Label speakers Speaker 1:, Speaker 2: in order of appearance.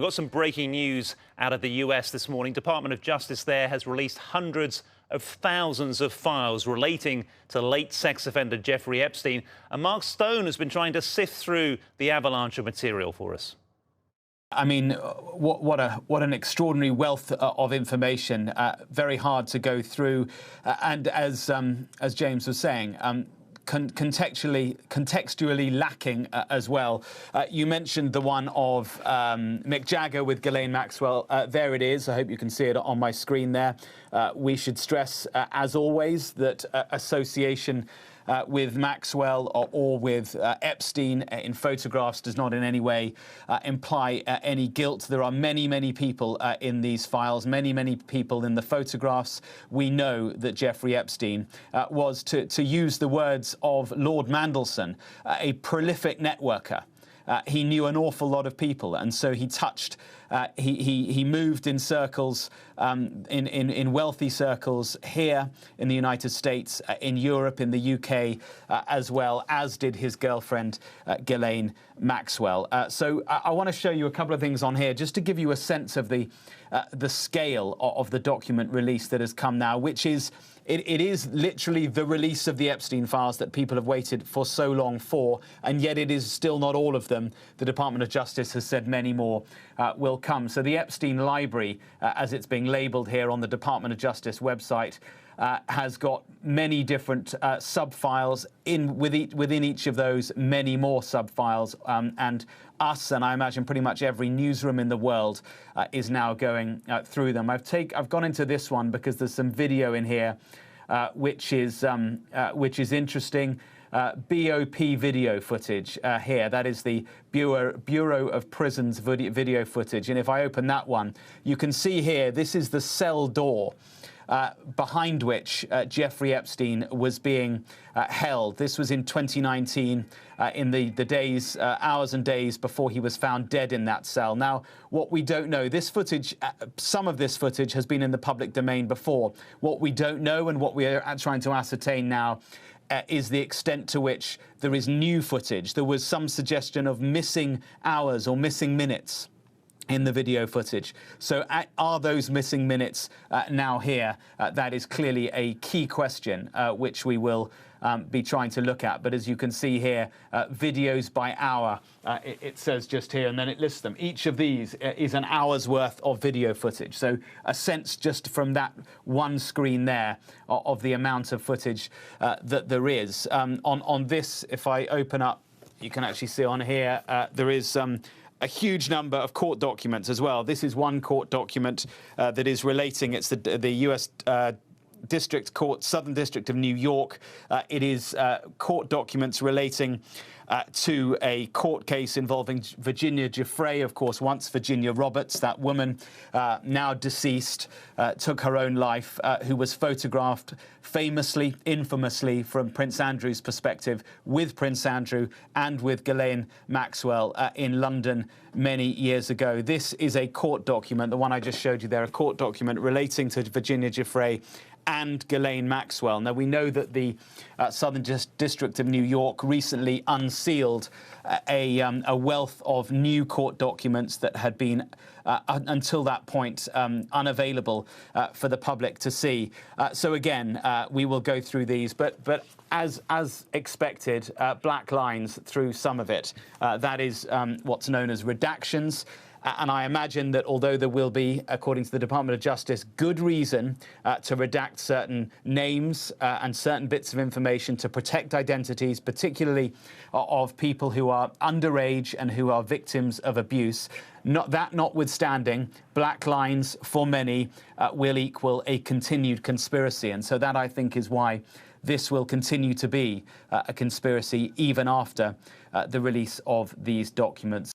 Speaker 1: We've got some breaking news out of the US this morning. Department of Justice there has released hundreds of thousands of files relating to late sex offender Jeffrey Epstein. And Mark Stone has been trying to sift through the avalanche of material for us.
Speaker 2: I mean, what an extraordinary wealth of information. Very hard to go through, and as James was saying, contextually lacking as well. You mentioned the one of Mick Jagger with Ghislaine Maxwell. There it is. I hope you can see it on my screen there. We should stress, as always, that association with Maxwell or with Epstein in photographs does not in any way imply any guilt. There are many, many people in these files, many, many people in the photographs. We know that Jeffrey Epstein was, to use the words of Lord Mandelson, a prolific networker. He knew an awful lot of people, and so he touched. He moved in circles, in wealthy circles here in the United States, in Europe, in the UK, as well as did his girlfriend Ghislaine Maxwell. So I want to show you a couple of things on here just to give you a sense of the scale of the document release that has come now, which is. It is literally the release of the Epstein files that people have waited for so long for, and yet it is still not all of them. The Department of Justice has said many more will come. So the Epstein Library, as it's being labelled here on the Department of Justice website, has got many different sub-files within each of those, many more sub-files, and us, and I imagine pretty much every newsroom in the world is now going through them. I've gone into this one because there's some video in here which is interesting. BOP video footage here. That is the Bureau of Prisons video footage. And if I open that one, you can see here, this is the cell door behind which Jeffrey Epstein was being held. This was in 2019, in the days, hours and days before he was found dead in that cell. Now, what we don't know, this footage, some of this footage has been in the public domain before. What we don't know and what we are trying to ascertain now is the extent to which there is new footage. There was some suggestion of missing hours or missing minutes in the video footage. So are those missing minutes now here? That is clearly a key question, which we will be trying to look at. But as you can see here, videos by hour, it says just here, and then it lists them. Each of these is an hour's worth of video footage. So a sense just from that one screen there of the amount of footage that there is. On this, if I open up, you can actually see on here, there is a huge number of court documents as well. This is one court document that is relating. It's the U.S. District Court, Southern District of New York. It is court documents relating to a court case involving Virginia Giuffre, of course, once Virginia Roberts, that woman now deceased, took her own life, who was photographed famously, infamously, from Prince Andrew's perspective, with Prince Andrew and with Ghislaine Maxwell in London many years ago. This is a court document, the one I just showed you there, a court document relating to Virginia Giuffre and Ghislaine Maxwell. Now, we know that the Southern District of New York recently unsealed a wealth of new court documents that had been, until that point, unavailable for the public to see. So again, we will go through these, but as expected, black lines through some of it. That is what's known as redactions. And I imagine that although there will be, according to the Department of Justice, good reason to redact certain names and certain bits of information to protect identities, particularly of people who are underage and who are victims of abuse. Notwithstanding, black lines for many will equal a continued conspiracy. And so that, I think, is why this will continue to be a conspiracy even after the release of these documents.